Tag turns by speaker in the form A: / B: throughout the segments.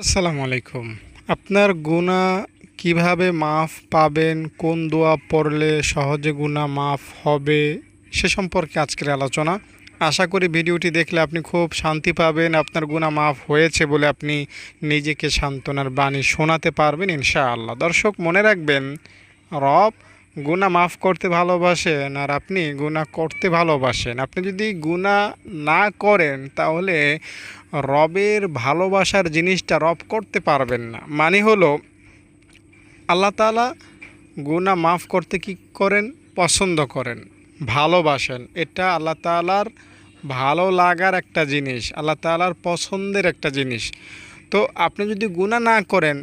A: আসসালামু আলাইকুম। আপনার গুনাহ কিভাবে মাফ পাবেন, কোন দোয়া পড়লে সহজে গুনাহ মাফ হবে সে সম্পর্কে আজকের আলোচনা। আশা করি ভিডিওটি দেখলে আপনি খুব শান্তি পাবেন, আপনার গুনাহ মাফ হয়েছে বলে আপনি নিজেকে সান্ত্বনার বাণী শোনাতে পারবেন ইনশাআল্লাহ। দর্শক মনে রাখবেন, রব গুনাহ মাফ করতে ভালোবাসেন আর আপনি গুনাহ করতে ভালোবাসেন। আপনি যদি গুনাহ না করেন তাহলে রবের ভালোবাসার জিনিসটা রব করতে পারবেন না। মানে হলো আল্লাহ তাআলা গুনাহ মাফ করতে কি করেন? পছন্দ করেন, ভালোবাসেন। এটা আল্লাহ তাআলার ভালো লাগার একটা জিনিস, আল্লাহ তাআলার পছন্দের একটা জিনিস। তো আপনি যদি গুনাহ না করেন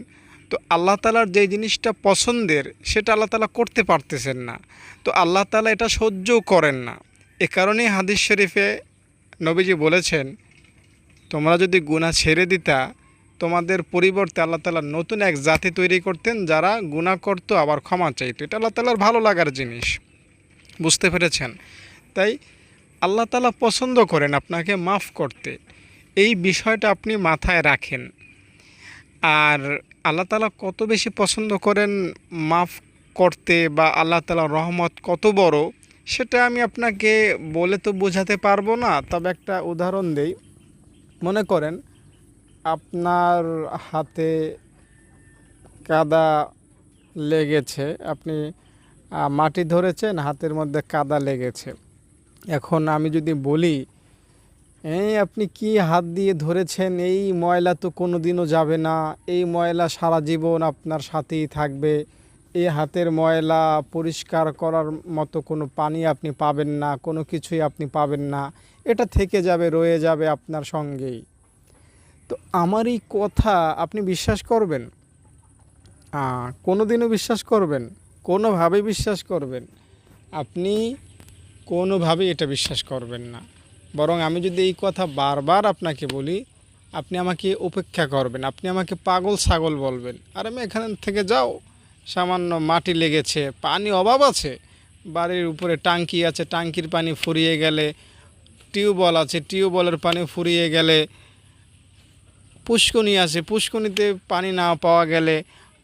A: তো আল্লাহ তাআলার যে জিনিসটা পছন্দের সেটা আল্লাহ তাআলা করতে পারতেছেন না। তো আল্লাহ তাআলা এটা সহ্যও করেন না। এ কারণেই হাদিস শরীফে নবীজি বলেছেন, তোমরা যদি গুনাহ ছেড়ে দিতা তোমাদের পরিবর্তে আল্লাহ তাআলা নতুন এক জাতি তৈরি করতেন যারা গুনাহ করতো আবার ক্ষমা চাইতো। এটা আল্লাহ তাআলার ভালো লাগার জিনিস। বুঝতে পেরেছেন? তাই আল্লাহ তাআলা পছন্দ করেন আপনাকে মাফ করতে। এই বিষয়টা আপনি মাথায় রাখেন। আর আল্লাহ তাআলা কত বেশি পছন্দ করেন মাফ করতে, বা আল্লাহ তাআলার রহমত কত বড় সেটা আমি আপনাকে বলে তো বোঝাতে পারবো না। তবে একটা উদাহরণ দেই। মনে করেন আপনার হাতে কাদা লেগেছে, আপনি মাটি ধরেছেন, হাতের মধ্যে কাদা লেগেছে। এখন আমি যদি বলি, এই আপনি কি হাত দিয়ে ধরেছেন, এই ময়লা তো কোনো দিনও যাবে না, এই ময়লা সারা জীবন আপনার সাথেই থাকবে, এই হাতের ময়লা পরিষ্কার করার মতো কোনো পানি আপনি পাবেন না, কোনো কিছুই আপনি পাবেন না, এটা থেকে যাবে, রয়ে যাবে আপনার সঙ্গেই। তো আমার এই কথা আপনি বিশ্বাস করবেন? কোনো দিনও বিশ্বাস করবেন? কোনোভাবেই বিশ্বাস করবেন? আপনি কোনোভাবেই এটা বিশ্বাস করবেন না। বরং আমি যদি এই কথা বারবার আপনাকে বলি, আপনি আমাকে উপেক্ষা করবেন, আপনি আমাকে পাগল ছাগল বলবেন। আর আমি এখান থেকে যাও, সামান্য মাটি লেগেছে, পানি অভাব আছে, বাড়ির উপরে টাঙ্কি আছে, টাঙ্কির পানি ফুরিয়ে গেলে, টিউবওয়েল আছে, টিউবওয়েলের পানি ফুরিয়ে গেলে, পুষ্করণী আছে, পুষ্করণীতে পানি না পাওয়া গেলে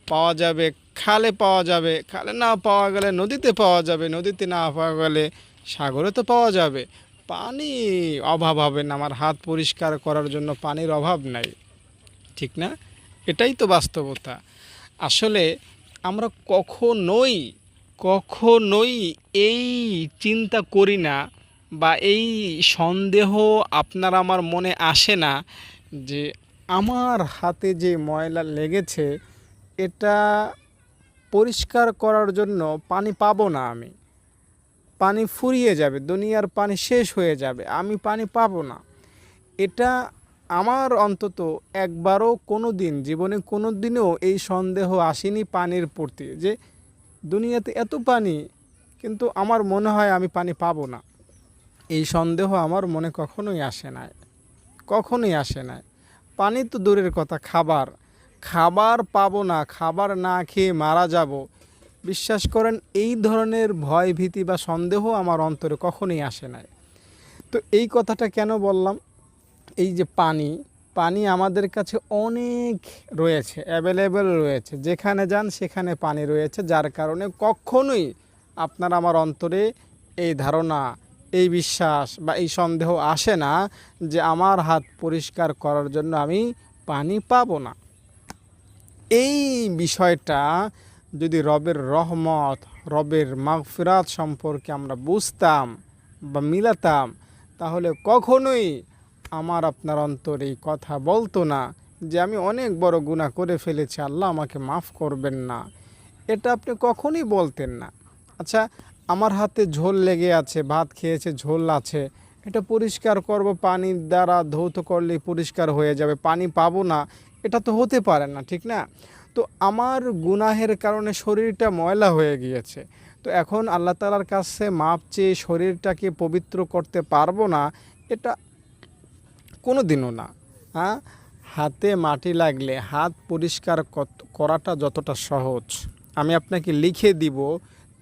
A: পাওয়া যাবে খালে, পাওয়া যাবে খালে, না পাওয়া গেলে নদীতে পাওয়া যাবে, নদীতে না পাওয়া গেলে সাগরে তো পাওয়া যাবে। পানি অভাব হবে না, আমার হাত পরিষ্কার করার জন্য পানির অভাব নাই, ঠিক না? এটাই তো বাস্তবতা। আসলে আমরা কখনোই কখনোই এই চিন্তা করি না, বা এই সন্দেহ আপনার আমার মনে আসে না যে আমার হাতে যে ময়লা লেগেছে এটা পরিষ্কার করার জন্য পানি পাবো না, আমি পানি ফুরিয়ে যাবে, দুনিয়ার পানি শেষ হয়ে যাবে, আমি পানি পাবো না। এটা আমার অন্তত একবারও কোনো দিন জীবনে কোনো দিনও এই সন্দেহ আসেনি পানির প্রতি, যে দুনিয়াতে এত পানি কিন্তু আমার মনে হয় আমি পানি পাবো না। এই সন্দেহ আমার মনে কখনোই আসে না, কখনোই আসে না। পানি তো দূরের কথা, খাবার খাবার পাবো না, খাবার না খেয়ে মারা যাব, বিশ্বাস করেন এই ধরনের ভয় ভীতি বা সন্দেহ আমার অন্তরে কখনোই আসে না। তো এই কথাটা কেন বললাম? এই যে পানি, পানি আমাদের কাছে অনেক রয়েছে, অ্যাভেলেবেল রয়েছে, যেখানে যান সেখানে পানি রয়েছে, যার কারণে কখনোই আপনার আমার অন্তরে এই ধারণা, এই বিশ্বাস বা এই সন্দেহ আসে না যে আমার হাত পরিষ্কার করার জন্য আমি পানি পাবো না। এই বিষয়টা যদি রবের রহমত, রবের মাগফিরাত সম্পর্কে আমরা বুঝতাম বা মিলাতাম, তাহলে কখনোই আমার আপনার অন্তরে এই কথা বলতো না যে আমি অনেক বড় গুনাহ করে ফেলেছি, আল্লাহ আমাকে মাফ করবেন না। এটা আপনি কখনই বলতেন না। আচ্ছা, আমার হাতে ঝোল লেগে আছে, ভাত খেয়েছে, ঝোল আছে, এটা পরিষ্কার করব, পানির দ্বারা ধৌত করলেই পরিষ্কার হয়ে যাবে, পানি পাবো না, এটা তো হতে পারে না, ঠিক না? তো আমার গুনাহের কারণে শরীরটা ময়লা হয়ে গিয়েছে, তো এখন আল্লাহ তাআলার কাছে মাপ চেয়ে শরীরটাকে পবিত্র করতে পারবো না, এটা কোনো দিনও না। হ্যাঁ, হাতে মাটি লাগলে হাত পরিষ্কার করাটা যতটা সহজ আমি আপনাকে লিখে দিব,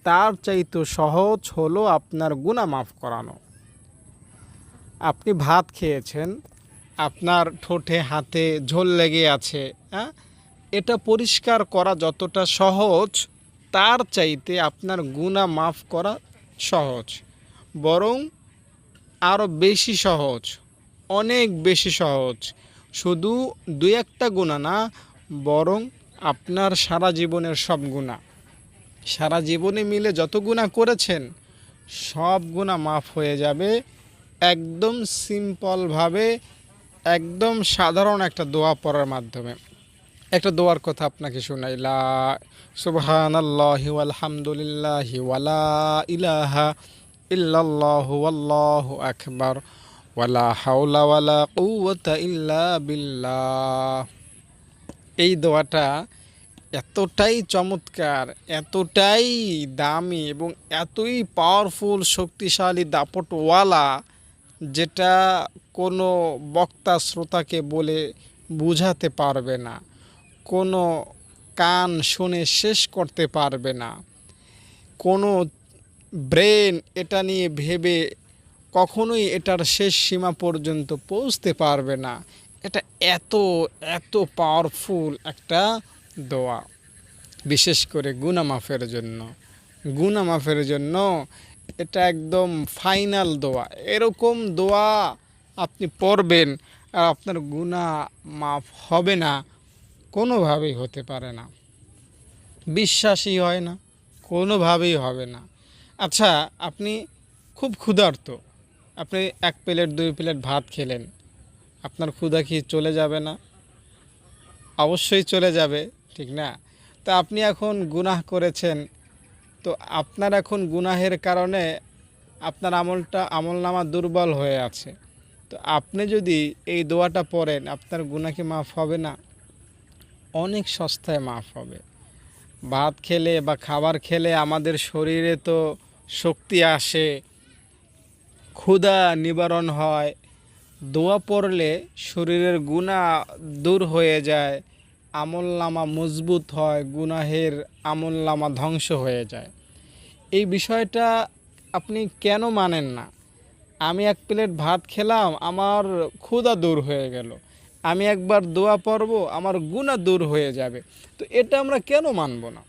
A: তার চাইতে সহজ হলো আপনার গুনাহ মাফ করানো। আপনি ভাত খেয়েছেন, আপনার ঠোঁটে হাতে ঝোল লেগে আছে, হ্যাঁ, এটা পরিষ্কার করা যতটা সহজ, তার চাইতে আপনার গুনাহ মাফ করা সহজ, বরং আরও বেশি সহজ, অনেক বেশি সহজ। শুধু দুই একটা গুনাহ না, বরং আপনার সারা জীবনের সব গুনাহ, সারা জীবনে মিলে যত গুনাহ করেছেন সব গুনাহ মাফ হয়ে যাবে একদম সিম্পলভাবে, একদম সাধারণ একটা দোয়া পড়ার মাধ্যমে। একটা দোয়ার কথা আপনাকে শোনাই, লা সুবহানাল্লাহি ওয়ালহামদুলিল্লাহি ওয়ালা ইলাহা ইল্লাল্লাহু আল্লাহু আকবার ওয়ালা হাওলা ওয়ালা কুওয়াতা ইল্লা বিল্লাহ। এই দোয়াটা এতটাই চমৎকার, এতটাই দামি এবং এতই পাওয়ারফুল, শক্তিশালী, দাপটওয়ালা, যেটা কোনো বক্তা শ্রোতাকে বলে বুঝাতে পারবে না, কোনো কান শুনে শেষ করতে পারবে না, কোনো ব্রেন এটা নিয়ে ভেবে কখনোই এটার শেষ সীমা পর্যন্ত পৌঁছতে পারবে না। এটা এত এত পাওয়ারফুল একটা দোয়া, বিশেষ করে গুনাহ মাফের জন্য। গুনাহ মাফের জন্য এটা একদম ফাইনাল দোয়া। এরকম দোয়া আপনি পড়বেন আর আপনার গুনাহ মাফ হবে না, কোনোভাবেই হতে পারে না, বিশ্বাসই হয় না, কোনোভাবেই হবে না। আচ্ছা, আপনি খুব ক্ষুধার্ত, আপনি 1 প্লেট 2 প্লেট ভাত খেলেন, আপনার ক্ষুধা কি চলে যাবে না? অবশ্যই চলে যাবে, ঠিক না? তা আপনি এখন গুনাহ করেছেন, তো আপনার এখন গুনাহের কারণে আপনার আমলনামা দুর্বল হয়ে আছে। তো আপনি যদি এই দোয়াটা পড়েন, আপনার গুনাহ কি মাফ হবে না? অনেক সস্তায় মাফ হবে। ভাত খেলে বা খাবার খেলে আমাদের শরীরে তো শক্তি আসে, ক্ষুধা নিবারণ হয়। দোয়া পড়লে শরীরের গুনাহ দূর হয়ে যায়, আমলনামা মজবুত হয়, গুনাহের আমলনামা ধ্বংস হয়ে যায়। এই বিষয়টা আপনি কেন মানেন না? আমি 1 প্লেট ভাত খেলাম, আমার ক্ষুধা দূর হয়ে গেল, আমি একবার দোয়া পড়ব, আমার গুনাহ দূর হয়ে যাবে। তো এটা আমরা কেন মানব না?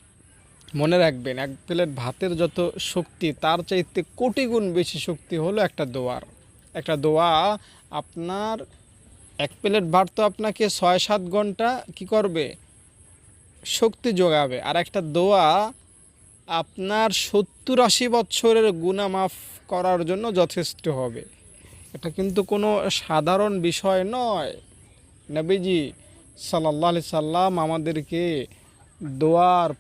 A: মনে রাখবেন, 1 প্লেট ভাতের যত শক্তি, তার চাইতে কোটি গুণ বেশি শক্তি হলো একটা দোয়ার। একটা দোয়া আপনার 1 প্লেট ভাত তো আপনাকে 6-7 ঘন্টা কি করবে? শক্তি যোগাবে। আর একটা দোয়া আপনার 70-80 বছরের গুনাহ মাফ করার জন্য যথেষ্ট হবে। এটা কিন্তু কোনো সাধারণ বিষয় নয়। নবীজি সাল্লাল্লাহু আলাইহি সাল্লাম আমাদেরকে দোয়ার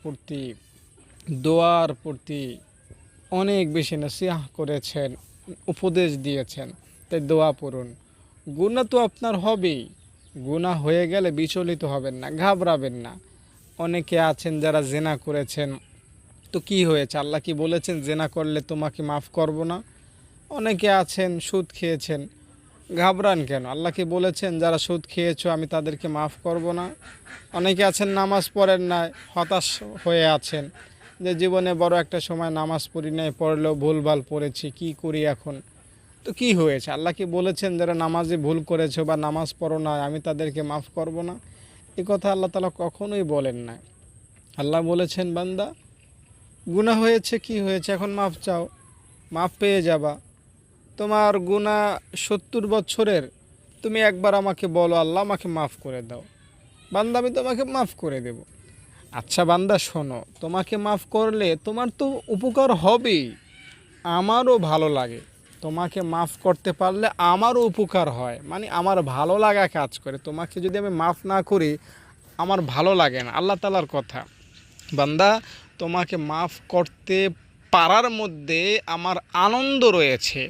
A: প্রতি অনেক বেশি নসিহত করেছেন, উপদেশ দিয়েছেন। তাই দোয়া পড়ুন। গুনাহ তো আপনার হবেই, গুনাহ হয়ে গেলে বিচলিত হবেন না, ঘাবড়াবেন না। অনেকে আছেন যারা জেনা করেছেন, তো কি হয়েছে? আল্লাহ কি বলেছেন জেনা করলে তোমাকে মাফ করব না? অনেকে আছেন সুদ খেয়েছেন, ঘাবড়ান কেন? আল্লাহ কি বলেছেন যারা সুদ খেয়েছো আমি তাদেরকে মাফ করব না? অনেকে আছেন নামাজ পড়েন না, হতাশ হয়ে আছেন যে জীবনে বড় একটা সময় নামাজ পড়ি নাই, পড়লেও ভুলভাল পড়েছি, কি করি এখন? তো কি হয়েছে? আল্লাহ কি বলেছেন যারা নামাজে ভুল করেছো বা নামাজ পড়ো না আমি তাদেরকে মাফ করব না? এই কথা আল্লাহ তাআলা কখনোই বলেন না। আল্লাহ বলেছেন, বান্দা গুনাহ হয়েছে, কি হয়েছে, এখন মাফ চাও, মাফ পেয়ে যাবা। তোমার গুনাহ 70 বছরের, তুমি একবার আমাকে বলো আল্লাহ আমাকে মাফ করে দাও, বান্দা আমি তোমাকে মাফ করে দেব। আচ্ছা বান্দা শোনো, তোমাকে মাফ করলে তোমার তো উপকার হবেই, আমারও ভালো লাগে, তোমাকে মাফ করতে পারলে আমারও উপকার হয়, মানে আমার ভালো লাগা কাজ করে। তোমাকে যদি আমি মাফ না করি আমার ভালো লাগে না। আল্লাহ তাআলার কথা, বান্দা তোমাকে মাফ করতে পারার মধ্যে আমার আনন্দ রয়েছে,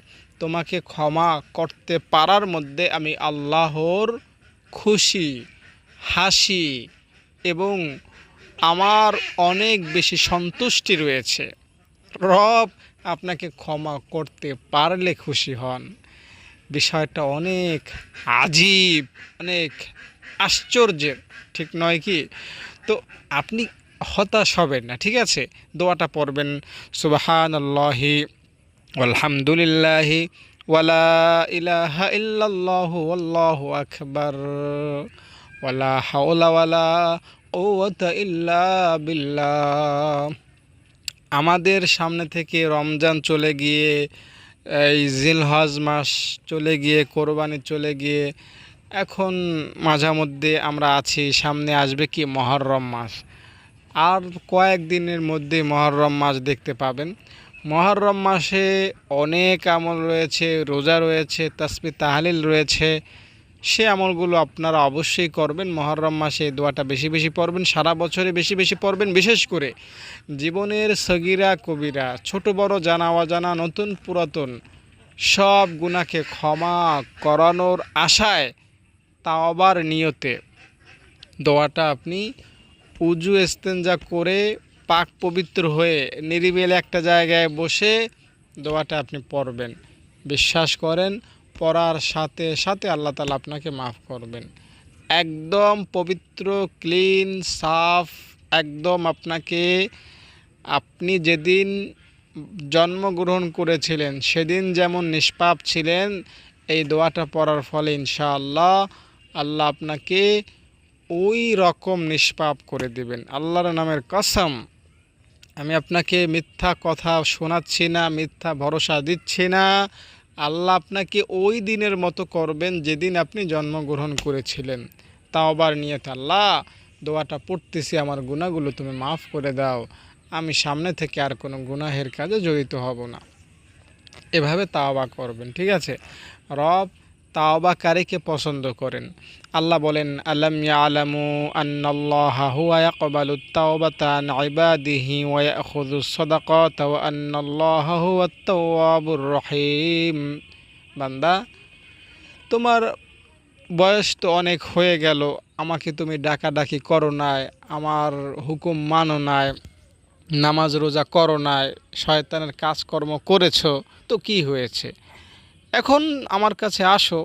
A: তোমাকে ক্ষমা করতে পারার মধ্যে আমি আল্লাহর খুশি, হাসি এবং আমার অনেক বেশি সন্তুষ্টি রয়েছে। রব আপনাকে ক্ষমা করতে পারলে খুশি হন। বিষয়টা অনেক আজীব, অনেক আশ্চর্যের, ঠিক নয় কি? তো আপনি হতাশ হবেন না, ঠিক আছে? দোয়াটা পড়বেন, সুবহানাল্লাহি আলহামদুলিল্লাহি ওয়ালা ইলাহা ইল্লাল্লাহু আল্লাহু আকবার, ওয়ালা হাওলা ওয়ালা কুওয়াতা ইল্লা বিল্লাহ। আমাদের সামনে থেকে রমজান চলে গিয়ে, এই জিলহজ মাস চলে গিয়ে, কোরবানি চলে গিয়ে, এখন মাঝামধ্যে আমরা আছি, সামনে আসবে কি মহররম মাস। আর কয়েকদিনের মধ্যে মহররম মাস দেখতে পাবেন। মহররম মাসে অনেক আমল রয়েছে, রোজা রয়েছে, তাসবিহ তাহলিল রয়েছে। সে আমলগুলো আপনারা অবশ্যই করবেন। মহররম মাসে এই দোয়াটা বেশি বেশি পড়বেন, সারা বছরে বেশি বেশি পড়বেন। বিশেষ করে জীবনের সগীরা কবিরা, ছোট বড়, জানা অজানা, নতুন পুরাতন সব গুনাহকে ক্ষমা করানোর আশায়, তাওবার নিয়তে দোয়াটা আপনি উজু ইস্তেঞ্জা করে পাক পবিত্র হয়ে নিরিবিলি একটা জায়গায় বসে দোয়াটা আপনি পড়বেন। বিশ্বাস করেন, পড়ার সাথে সাথে আল্লাহ তাআলা আপনাকে মাফ করবেন। একদম পবিত্র, ক্লিন, সাফ, একদম আপনাকে, আপনি যেদিন জন্মগ্রহণ করেছিলেন সেদিন যেমন নিষ্পাপ ছিলেন, এই দোয়াটা পড়ার ফলে ইনশাআল্লাহ আল্লাহ আপনাকে ওই রকম নিষ্পাপ করে দিবেন। আল্লাহর নামের কসম, আমি আপনাকে মিথ্যা কথা শোনাচ্ছি না, মিথ্যা ভরসা দিচ্ছি না। আল্লাহ আপনাকে ওই দিনের মতো করবেন যেদিন আপনি জন্মগ্রহণ করেছিলেন। তাওবার নিয়ত, আল্লাহ দোয়াটা পড়তেছি, আমার গুনাহগুলো তুমি মাফ করে দাও, আমি সামনে থেকে আর কোনো গুনাহের কাজে জড়িত হব না। এভাবে তাওবা করবেন, ঠিক আছে? রব তাওবাকারীকে পছন্দ করেন। আল্লাহ বলেন, আলাম ইয়ালামু আন্নাল্লাহা হুয়া ইয়াকবালুত তাওবাতা আন ইবাদিহি ওয়া ইয়াখুযুস সাদাকাতা ওয়া আন্নাল্লাহা হুয়াত তাওয়াবুর রহিম। বান্দা, তোমার বয়স তো অনেক হয়ে গেল, আমাকে তুমি ডাকাডাকি করো নাই, আমার হুকুম মানো নাই, নামাজ রোজা করো নাই, শয়তানের কাজকর্ম করেছো, তো কি হয়েছে? এখন আমার কাছে আসো,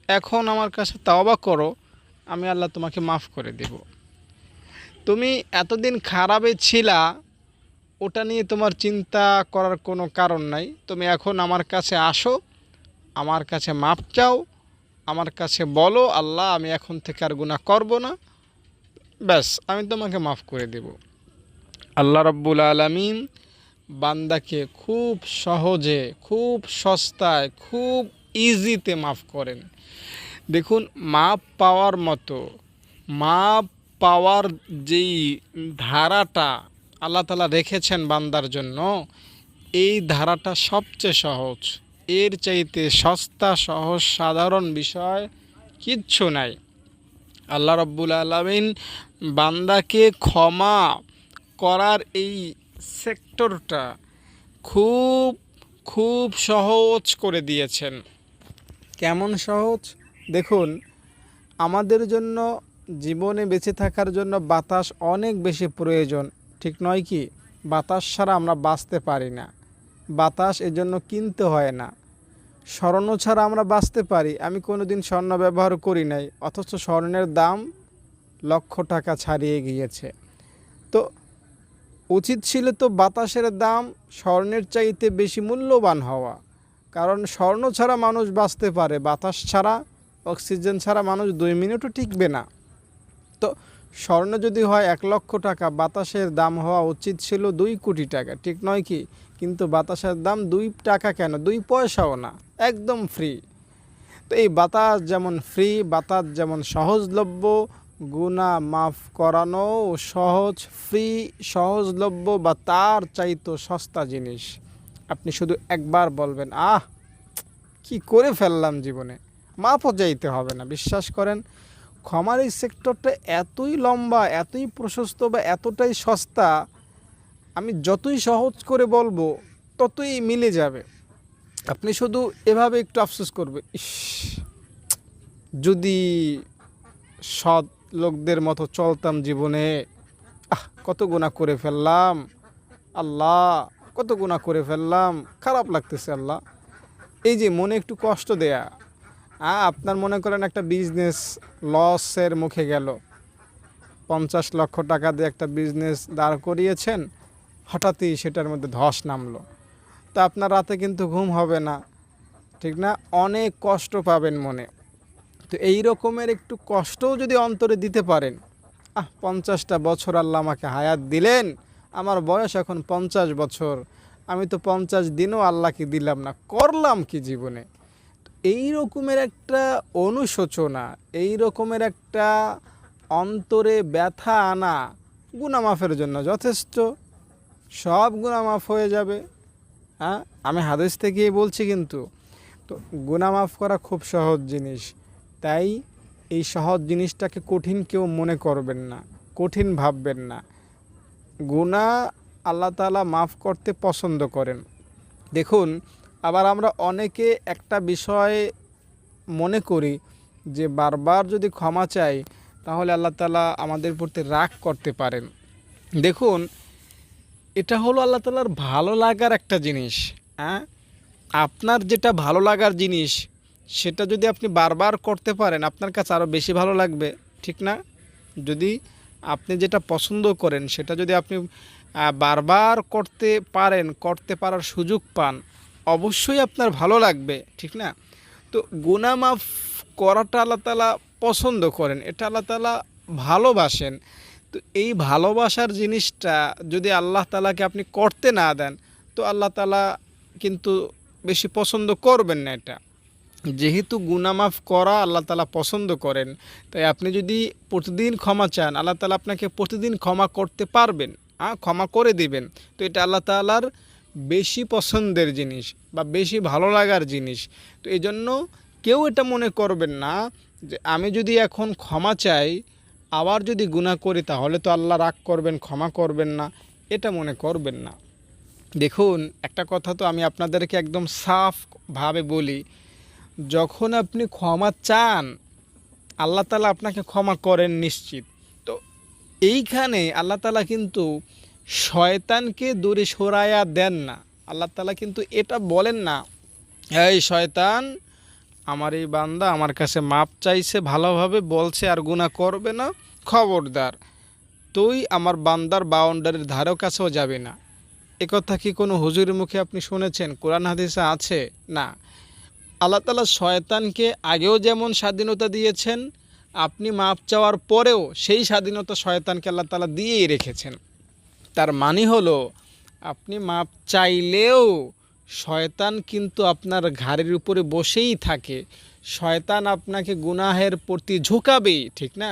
A: এখন আমার কাছে তাওবা করো, আমি আল্লাহ তোমাকে মাফ করে দেব। তুমি এতদিন খারাপে ছিলা, ওটা নিয়ে তোমার চিন্তা করার কোনো কারণ নাই। তুমি এখন আমার কাছে আসো, আমার কাছে মাফ চাও, আমার কাছে বলো, আল্লাহ আমি এখন থেকে আর গুনাহ করব না, ব্যাস আমি তোমাকে মাফ করে দেব। আল্লাহ রাব্বুল আলামিন বান্দাকে খুব সহজে, খুব সস্তায়, খুব ইজিতে মাফ করেন। দেখুন, মাপ পাওয়ার মতো, মাপ পাওয়ার যেই ধারাটা আল্লাহ তাআলা রেখেছেন বান্দার জন্য, এই ধারাটা সবচেয়ে সহজ। এর চাইতে সস্তা, সহজ, সাধারণ বিষয় কিচ্ছু নাই। আল্লাহ রাব্বুল আলামিন বান্দাকে ক্ষমা করার এই সেক্টরটা খুব খুব সহজ করে দিয়েছেন। কেমন সহজ? দেখুন, আমাদের জন্য জীবনে বেঁচে থাকার জন্য বাতাস অনেক বেশি প্রয়োজন, ঠিক নয় কি? বাতাস ছাড়া আমরা বাঁচতে পারি না, বাতাস এজন্য কিনতে হয় না। স্বর্ণ ছাড়া আমরা বাঁচতে পারি, আমি কোনো দিন স্বর্ণ ব্যবহার করি নাই, অথচ স্বর্ণের দাম লক্ষ টাকা ছাড়িয়ে গিয়েছে। তো উচিত ছিল তো বাতাসের দাম স্বর্ণের চাইতে বেশি মূল্যবান হওয়া, কারণ স্বর্ণ ছাড়া মানুষ বাঁচতে পারে, বাতাস ছাড়া, অক্সিজেন ছাড়া মানুষ 2 মিনিটও টিকবে না। তো স্বর্ণ যদি হয় 1 লক্ষ টাকা, বাতাসের দাম হওয়া উচিত ছিল 2 কোটি টাকা, ঠিক নয় কি? কিন্তু বাতাসের দাম 2 টাকা কেন, 2 পয়সাও না, একদম ফ্রি। তো এই বাতাস যেমন ফ্রি, বাতাস যেমন সহজলভ্য, গুনাহ মাফ করানো সহজ, ফ্রি, সহজলভ্য বা তার চাইতো সস্তা জিনিস। আপনি শুধু একবার বলবেন, আহ কি করে ফেললাম জীবনে, মাফও চাইতে হবে না। বিশ্বাস করেন, ক্ষমার এই সেক্টরটা এতই লম্বা, এতই প্রশস্ত বা এতটাই সস্তা, আমি যতই সহজ করে বলবো ততই মিলে যাবে। আপনি শুধু এভাবে একটু আফসোস করবে, ইস যদি সৎ লোকদের মতো চলতাম জীবনে, কত গুনাহ করে ফেললাম আল্লাহ, কত গুনাহ করে ফেললাম, খারাপ লাগতেছে আল্লাহ। এই যে মনে একটু কষ্ট দেয়া, আপনার মনে করেন একটা বিজনেস লসের মুখে গেল, 50 লক্ষ টাকা দিয়ে একটা বিজনেস দাঁড় করিয়েছেন, হঠাৎই সেটার মধ্যে ধস নামলো, তো আপনার রাতে কিন্তু ঘুম হবে না, ঠিক না, অনেক কষ্ট পাবেন মনে। তো এই রকমের একটু কষ্টও যদি অন্তরে দিতে পারেন, 50টা বছর আল্লাহ আমাকে হায়াত দিলেন, আমার বয়স এখন 50 বছর, আমি তো 50 দিনও আল্লাহকে দিলাম না, করলাম কি জীবনে। এই রকমের একটা অনুশোচনা, এই রকমের একটা অন্তরে ব্যথা আনা গুনাহ মাফের জন্য যথেষ্ট। সব গুনাহ মাফ হয়ে যাবে। হ্যাঁ, আমি হাদিস থেকেই বলছি কিন্তু। তো গুনাহ মাফ করা খুব সহজ জিনিস, তাই এই সহজ জিনিসটাকে কঠিন কেউ মনে করবেন না, কঠিন ভাববেন না। গুনাহ আল্লাহ তাআলা মাফ করতে পছন্দ করেন। দেখুন, আবার আমরা অনেকে একটা বিষয় মনে করি যে বারবার যদি ক্ষমা চাই তাহলে আল্লাহ তাআলা আমাদের প্রতি রাগ করতে পারেন। দেখুন, এটা হলো আল্লাহ তাআলার ভালো লাগার একটা জিনিস। হ্যাঁ, আপনার যেটা ভালো লাগার জিনিস সেটা যদি আপনি বারবার করতে পারেন আপনার কাছে আরও বেশি ভালো লাগবে, ঠিক না? যদি আপনি যেটা পছন্দ করেন সেটা যদি আপনি বারবার করতে পারেন, করতে পারার সুযোগ পান, অবশ্যই আপনার ভালো লাগবে, ঠিক না? তো গুনাহ মাফ করাটা আল্লাহ তাআলা পছন্দ করেন, এটা আল্লাহ তাআলা ভালোবাসেন। তো এই ভালোবাসার জিনিসটা যদি আল্লাহ তাআলাকে আপনি করতে না দেন তো আল্লাহ তাআলা কিন্তু বেশি পছন্দ করবেন না এটা। যেহেতু গুনাহ মাফ করা আল্লাহ তাআলা পছন্দ করেন, তাই আপনি যদি প্রতিদিন ক্ষমা চান আল্লাহ তাআলা আপনাকে প্রতিদিন ক্ষমা করতে পারবেন, ক্ষমা করে দিবেন। তো এটা আল্লাহ তাআলার বেশি পছন্দের জিনিস বা বেশি ভালো লাগার জিনিস। তো এই জন্য কেউ এটা মনে করবেন না যে আমি যদি এখন ক্ষমা চাই আবার যদি গুনাহ করি তাহলে তো আল্লাহ রাগ করবেন, ক্ষমা করবেন না, এটা মনে করবেন না। দেখুন, একটা কথা তো আমি আপনাদেরকে একদম সাফভাবে বলি, যখন আপনি ক্ষমা চান আল্লাহ তাআলা আপনাকে ক্ষমা করেন নিশ্চিত। তো এইখানে আল্লাহ তাআলা কিন্তু শয়তানকে দূরে সরাইয়া দেন না। আল্লাহ তাআলা কিন্তু এটা বলেন না, এই শয়তান, আমার এই বান্দা আমার কাছে মাপ চাইছে, ভালোভাবে বলছে আর গুনাহ করবে না, খবরদার তুই আমার বান্দার বাউন্ডারির ধারেও কাছেও যাবে না। একথা কি কোনো হুজুরের মুখে আপনি শুনেছেন? কোরআন হাদিসে আছে? না। আল্লাহ তাআলা শয়তানকে আগেও যেমন স্বাধীনতা দিয়েছেন, আপনি মাপ চাওয়ার পরেও সেই স্বাধীনতা শয়তানকে আল্লাহ তাআলা দিয়েই রেখেছেন। তার মানে হলো আপনি মাপ চাইলেও শয়তান কিন্তু আপনার ঘাড়ের উপরে বসেই থাকে, শয়তান আপনাকে গুনাহের প্রতি ঝুঁকাবেই, ঠিক না?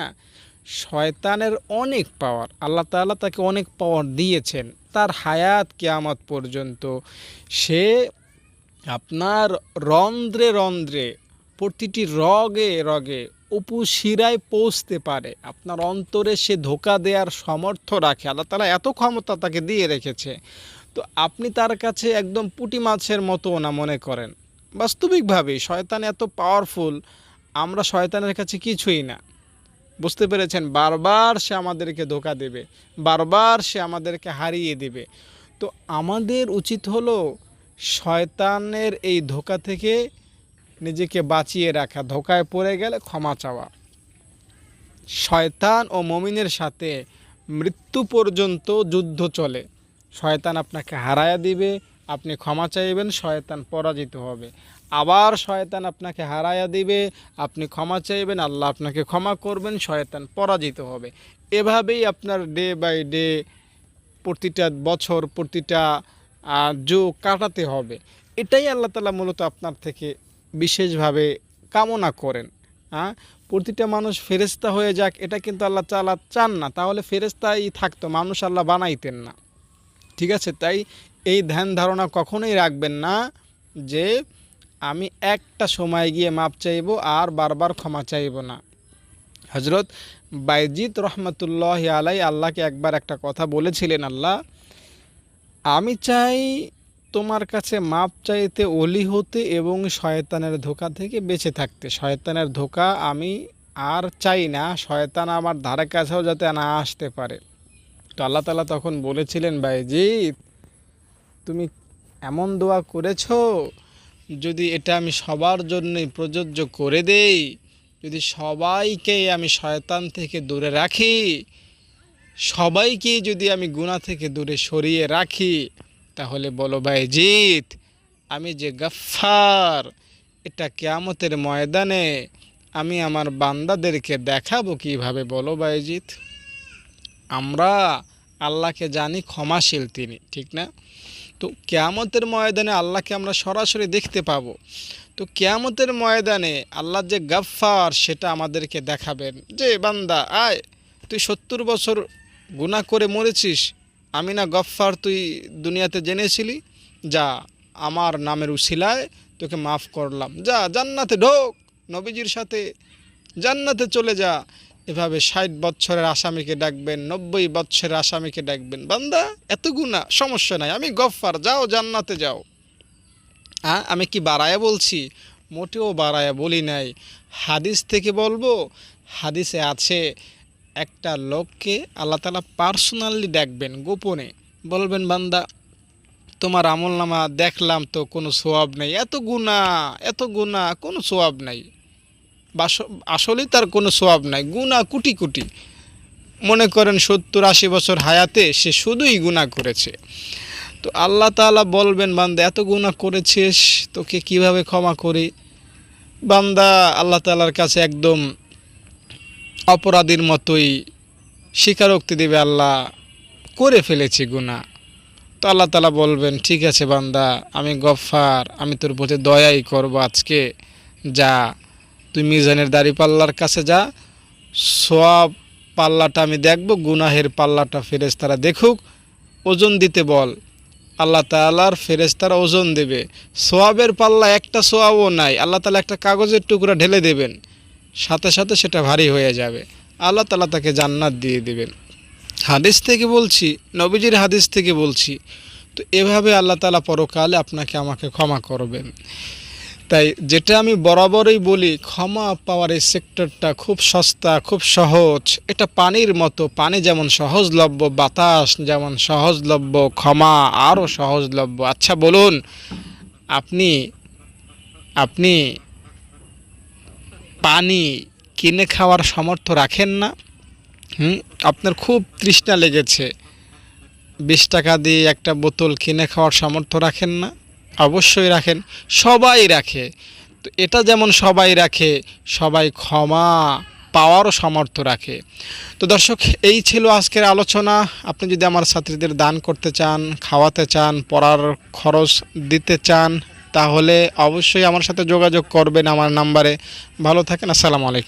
A: শয়তানের অনেক পাওয়ার, আল্লাহ তাআলা তাকে অনেক পাওয়ার দিয়েছেন, তার হায়াত কিয়ামত পর্যন্ত সে আপনার রন্ধ্রে রন্ধ্রে, প্রতিটি রগে রগে, উপশিরায় পৌঁছতে পারে, আপনার অন্তরে সে ধোঁকা দেওয়ার সামর্থ্য রাখে। আল্লাহ তাআলা এত ক্ষমতা তাকে দিয়ে রেখেছে। তো আপনি তার কাছে একদম পুঁটি মাছের মতো না মনে করেন। বাস্তবিকভাবেই শয়তান এত পাওয়ারফুল, আমরা শয়তানের কাছে কিছুই না। বুঝতে পেরেছেন? বারবার সে আমাদেরকে ধোঁকা দেবে, বারবার সে আমাদেরকে হারিয়ে দেবে। তো আমাদের উচিত হলো শয়তানের এই ধোঁকা থেকে নিজেকে বাঁচিয়ে রাখা, ধোঁকায় পড়ে গেলে ক্ষমা চাওয়া। শয়তান ও মুমিনের সাথে মৃত্যু পর্যন্ত যুদ্ধ চলে। শয়তান আপনাকে হারায়া দিবে, আপনি ক্ষমা চাইবেন, শয়তান পরাজিত হবে। আবার শয়তান আপনাকে হারায়া দিবে, আপনি ক্ষমা চাইবেন, আল্লাহ আপনাকে ক্ষমা করবেন, শয়তান পরাজিত হবে। এভাবেই আপনার ডে বাই ডে, প্রতিটা বছর, প্রতিটা যুগ কাটাতে হবে। এটাই আল্লাহ তাআলা মূলত আপনার থেকে বিশেষভাবে কামনা করেন। প্রতিটা মানুষ ফেরেশতা হয়ে যাক এটা কিন্তু আল্লাহ তাআলা চান না, তাহলে ফেরেশতাই থাকতো, মানুষ আল্লাহ বানাইতেন না, ঠিক আছে? তাই এই ধ্যান ধারণা কখনোই রাখবেন না যে আমি একটা সময় গিয়ে মাপ চাইব আর বারবার ক্ষমা চাইব না। হযরত বাইজিদ রহমতুল্লাহি আলাই আল্লাহকে একবার একটা কথা বলেছিলেন, আল্লাহ, আমি চাই তোমার কাছে মাপ চাইতে, ওলি হতে এবং শয়তানের ধোঁকা থেকে বেঁচে থাকতে। শয়তানের ধোঁকা আমি আর চাই না, শয়তান আমার ধারে কাছেও যাতে না আসতে পারে। তো আল্লাহ তাআলা তখন বলেছিলেন, বাইজিদ, তুমি এমন দোয়া করেছো, যদি এটা আমি সবার জন্যই প্রযোজ্য করে দেই, যদি সবাইকে আমি শয়তান থেকে দূরে রাখি, সবাইকে যদি আমি গুনাহ থেকে দূরে সরিয়ে রাখি, তাহলে বলো বাইজিদ, আমি যে গফফার, এটা কিয়ামতের ময়দানে আমি আমার বান্দাদেরকে দেখাবো কিভাবে, বলো বায়েজিৎ? আমরা আল্লাহকে জানি ক্ষমাশীল তিনি, ঠিক না? তো কিয়ামতের ময়দানে আল্লাহকে আমরা সরাসরি দেখতে পাবো। তো কিয়ামতের ময়দানে আল্লাহ যে গাফফার সেটা আমাদেরকে দেখাবেন, যে বান্দা আয়, তুই 70 বছর গুনাহ করে মরেছিস, আমি না গফফার, তুই দুনিয়াতে জেনেছিলি, যা আমার নামের উসিলায় তোকে মাফ করলাম, যা জান্নাতে ঢোক, নবীজির সাথে জান্নাতে চলে যা। এভাবে 60 বছরের আসামিকে ডাকবেন, 90 বছরের আসামিকে ডাকবেন, বান্দা এত গুনাহ, সমস্যা নাই, আমি গফফার, যাও জান্নাতে যাও। হ্যাঁ, আমি কি বাড়ায়া বলছি? মোটেও বাড়ায়া বলি নাই। হাদিস থেকে বলবো, হাদিসে আছে একটা লোককে আল্লাহ তাআলা পার্সোনালি ডাকবেন, গোপনে বলবেন, বান্দা তোমার আমলনামা দেখলাম তো কোনো সওয়াব নেই, এত গুনাহ, কোনো সওয়াব নাই। আসলেই তার কোনো সওয়াব নাই, গুনাহ কোটি কোটি। মনে করেন 70-80 বছর হায়াতে সে শুধুই গুনাহ করেছে। তো আল্লাহ তাআলা বলবেন, বান্দা এত গুনাহ করেছিস, তোকে কিভাবে ক্ষমা করি? বান্দা আল্লাহ তাআলার কাছে একদম অপরাধীর মতোই স্বীকারোক্তি দেবে, আল্লাহ করে ফেলেছি গুনাহ। তো আল্লাহ তাআলা বলবেন, ঠিক আছে বান্দা, আমি গফফার, আমি তোর প্রতি দয়াই করব আজকে, যা তুই মিজানের দাড়িপাল্লার কাছে যা, সওয়াব পাল্লাটা আমি দেখব, গুনাহের পাল্লাটা ফেরেশতারা দেখুক, ওজন দিতে বল। আল্লাহ তাআলার ফেরেশতারা ওজন দেবে, সওয়াবের পাল্লা একটা সওয়াবও নাই, আল্লাহ তাআলা একটা কাগজের টুকরা ঢেলে দেবেন, সাথে সাথে সেটা ভারী হয়ে যাবে, আল্লাহ তাআলা তাকে জান্নাত দিয়ে দেবেন। হাদিস থেকে বলছি, নবীজির হাদিস থেকে বলছি। তো এভাবে আল্লাহ তাআলা পরকালে আপনাকে আমাকে ক্ষমা করবেন। তাই যেটা আমি বরাবরই বলি, ক্ষমা পাওয়ার এই সেক্টরটা খুব সস্তা, খুব সহজ। এটা পানির মতো, পানি যেমন সহজলভ্য, বাতাস যেমন সহজলভ্য, ক্ষমা আরও সহজলভ্য। আচ্ছা বলুন, আপনি আপনি পানি কিনে খাওয়ার সামর্থ্য রাখেন না? আপনার খুব তৃষ্ণা লেগেছে, 20 টাকা দিয়ে একটা বোতল কিনে খাওয়ার সামর্থ্য রাখেন না? অবশ্যই রাখেন, সবাই রাখে। তো এটা যেমন সবাই রাখে, সবাই ক্ষমা পাওয়ারও সামর্থ্য রাখে। তো দর্শক, এই ছিল আজকের আলোচনা। আপনি যদি আমার ছাত্রীদের দান করতে চান, খাওয়াতে চান, পড়ার খরচ দিতে চান, তাহলে অবশ্যই আমার সাথে যোগাযোগ করবেন আমার নাম্বারে। ভালো থাকেন, আসসালামু আলাইকুম।